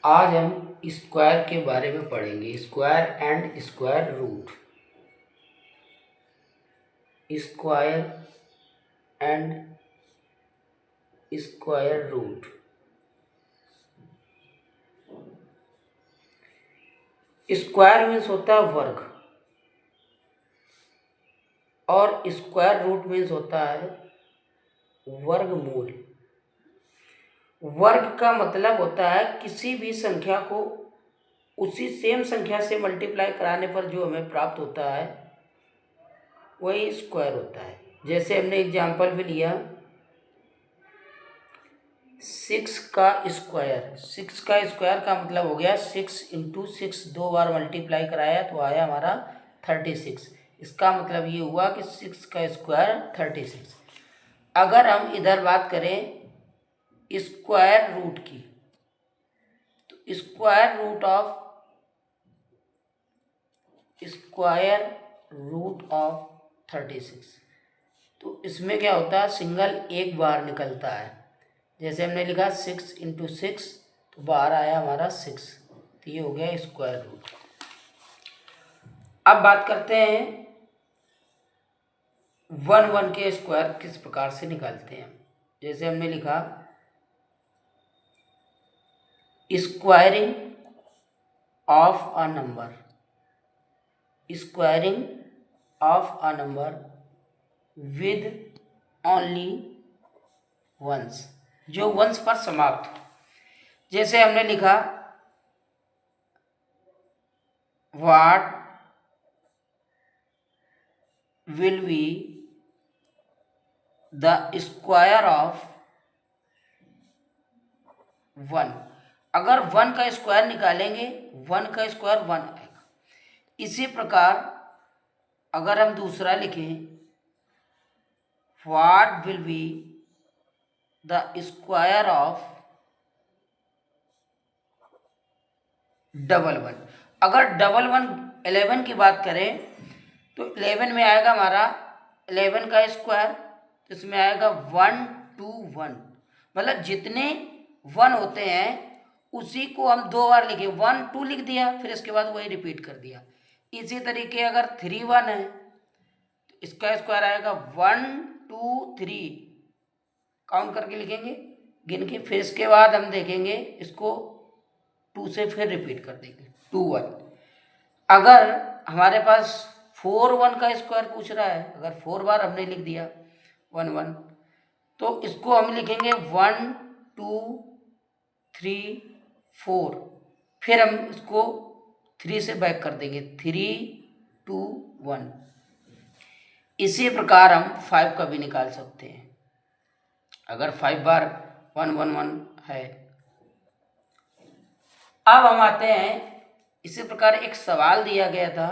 आज हम स्क्वायर के बारे में पढ़ेंगे। Square and square root. Square and square root. Square means होता है वर्ग और स्क्वायर रूट मीन्स होता है वर्गमूल। वर्ग का मतलब होता है किसी भी संख्या को उसी सेम संख्या से मल्टीप्लाई कराने पर जो हमें प्राप्त होता है वही स्क्वायर होता है। जैसे हमने एग्जाम्पल भी लिया 6 का स्क्वायर। 6 का स्क्वायर का मतलब हो गया 6 इंटू 6, 2 बार मल्टीप्लाई कराया तो आया हमारा 36। इसका मतलब ये हुआ कि 6 का स्क्वायर 36। अगर हम इधर बात करें स्क्वायर रूट की तो स्क्वायर रूट ऑफ 36, तो इसमें क्या होता है, सिंगल एक बार निकलता है। जैसे हमने लिखा 6 इंटू 6 तो बाहर आया हमारा 6, तो ये हो गया स्क्वायर रूट। अब बात करते हैं 1 के स्क्वायर किस प्रकार से निकालते हैं। जैसे हमने लिखा squaring of a number. Squaring of a number with only ones, जो वंस पर समाप्त हो। जैसे हमने लिखा what will be the square of 1। अगर 1 का स्क्वायर निकालेंगे 1 का स्क्वायर 1 आएगा। इसी प्रकार अगर हम दूसरा लिखें what will be the square of 11। अगर 11 की बात करें तो 11 में आएगा हमारा 11 का स्क्वायर, तो इसमें आएगा 1 2 1। मतलब जितने 1 होते हैं उसी को हम 2 बार लिखे, 1 2 लिख दिया, फिर इसके बाद वही रिपीट कर दिया। इसी तरीके अगर 3 1 है तो इसका स्क्वायर आएगा 1 2 3, काउंट करके लिखेंगे गिन के, फिर इसके बाद हम देखेंगे इसको 2 से फिर रिपीट कर देंगे 2 1। अगर हमारे पास 4 1 का स्क्वायर पूछ रहा है, अगर 4 बार हमने लिख दिया 1 1, तो इसको हम लिखेंगे 1 2 3 4, फिर हम इसको 3 से बैक कर देंगे 3 2 1। इसी प्रकार हम 5 का भी निकाल सकते हैं। अगर 5 बार 1 1 1 है। अब हम आते हैं, इसी प्रकार एक सवाल दिया गया था,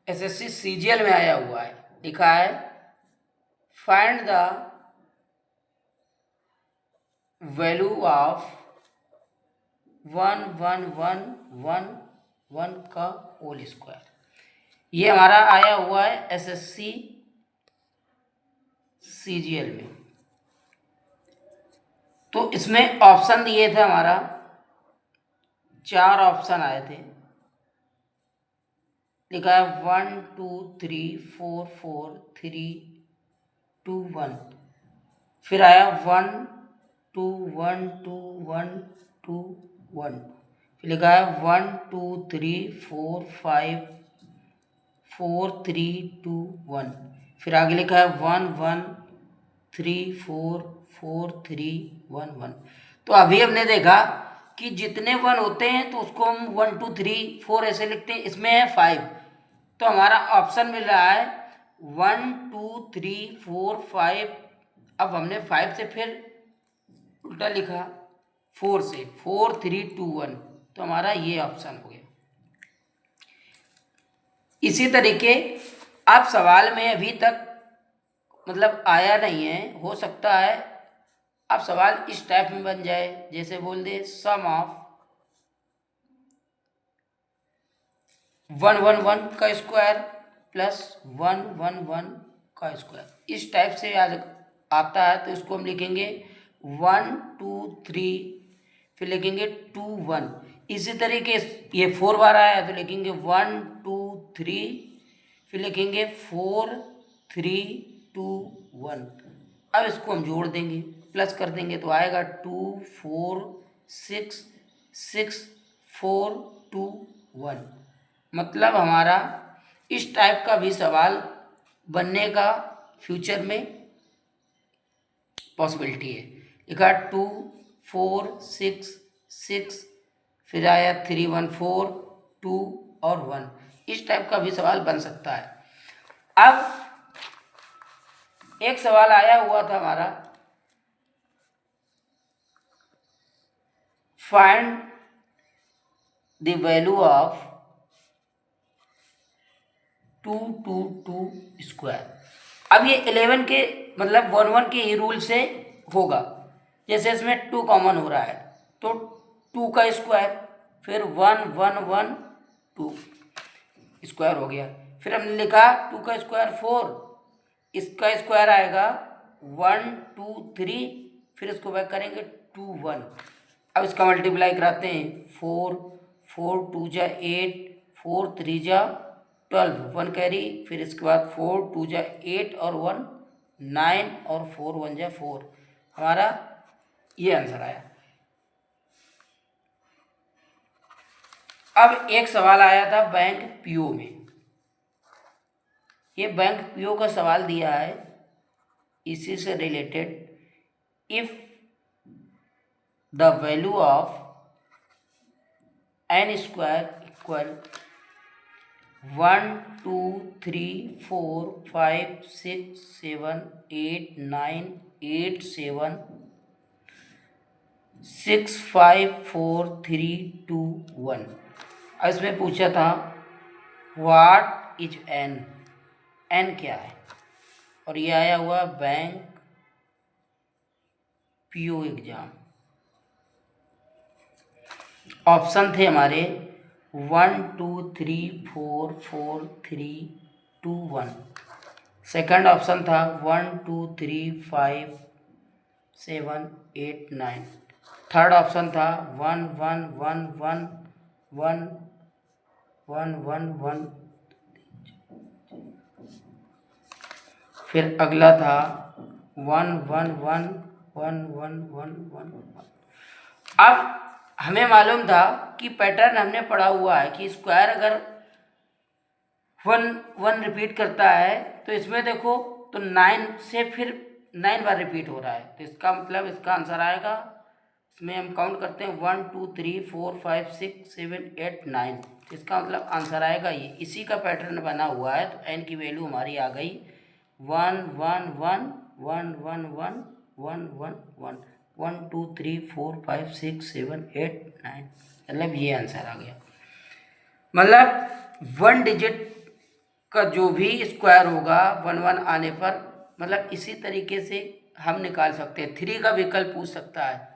एसएससी सीजीएल में आया हुआ है, लिखा है फाइंड द वैल्यू ऑफ 1 1 1 1 1 का होल स्क्वायर। ये हमारा आया हुआ है एसएससी सीजीएल में। तो इसमें ऑप्शन दिए थे, हमारा 4 ऑप्शन आए थे। लिखा है 1 2 3 4 4 3 2 1, फिर आया 1 2 1 2 1 2 1, फिर लिखा है 1 2 3 4 5 4 3 2 1, फिर आगे लिखा है 1 1 3 4 4 3 1 1। तो अभी हमने देखा कि जितने 1 होते हैं तो उसको हम 1 2 3 4 ऐसे लिखते हैं। इसमें है 5, तो हमारा ऑप्शन मिल रहा है 1 2 3 4 5। अब हमने 5 से फिर उल्टा लिखा 4 से, 4 3 2 1, तो हमारा ये ऑप्शन हो गया। इसी तरीके अब सवाल में अभी तक मतलब आया नहीं है, हो सकता है अब सवाल इस टाइप में बन जाए, जैसे बोल दे सम ऑफ 1 1 1 का स्क्वायर प्लस 1 1 1 का स्क्वायर। इस टाइप से आज आता है तो इसको हम लिखेंगे 1 2 3, फिर लिखेंगे 2 1। इसी तरीके ये 4 बार आया तो लिखेंगे 1 2 3, फिर लिखेंगे 4 3 2 1। अब इसको हम जोड़ देंगे, प्लस कर देंगे तो आएगा 2 4 6 6 4 2 1। मतलब हमारा इस टाइप का भी सवाल बनने का फ्यूचर में पॉसिबिलिटी है। लिखा 2 4 6 6, फिर आया 3 1 4 2 और 1। इस टाइप का भी सवाल बन सकता है। अब एक सवाल आया हुआ था हमारा, find the value of 2 2 2 square. अब ये 11 के मतलब 1 1 के ही रूल से होगा। जैसे इसमें 2 कॉमन हो रहा है तो 2 का स्क्वायर, फिर 1 1 1 2 स्क्वायर हो गया। फिर हमने लिखा 2 का स्क्वायर 4, इसका स्क्वायर आएगा 1 2 3, फिर इसको बैक करेंगे 2 1। अब इसका मल्टीप्लाई कराते हैं 4 4 2 जा 8, 4 3 जा 12, 1 कैरी, फिर इसके बाद 4 2 जा 8 और 1 9 और 4 1 जा 4। हमारा ये आंसर आया। अब एक सवाल आया था बैंक पीओ में। ये बैंक पीओ का सवाल दिया है इसी से related. If the value of n square equal 1 2 3 4 5 6 7 8 9 8 7 6 5 4 3 2 1। इसमें पूछा था व्हाट इज एन, एन क्या है, और ये आया हुआ बैंक पीओ एग्जाम। ऑप्शन थे हमारे 1 2 3 4 4 3 2 1। सेकंड ऑप्शन था 1 2 3 5 7 8 9। थर्ड ऑप्शन था 1 1 1 1 1 1 1 1। फिर अगला था 1 1 1 1 1 1 1 1। अब हमें मालूम था कि पैटर्न हमने पढ़ा हुआ है कि स्क्वायर अगर 1 1 रिपीट करता है तो इसमें देखो तो 9 से फिर 9 बार रिपीट हो रहा है, तो इसका मतलब इसका आंसर आएगा। इसमें हम काउंट करते हैं 1 2 3 4 5 6 7 8 9, तो इसका मतलब आंसर आएगा ये। इसी का पैटर्न बना हुआ है, तो एन की वैल्यू हमारी आ गई 1 1 1 1 1 1 1 1 1 1 2 3 4 5 6 7 8 9, मतलब ये आंसर आ गया। मतलब 1 डिजिट का जो भी स्क्वायर होगा 1 1 आने पर, मतलब इसी तरीके से हम निकाल सकते हैं। 3 का विकल्प पूछ सकता है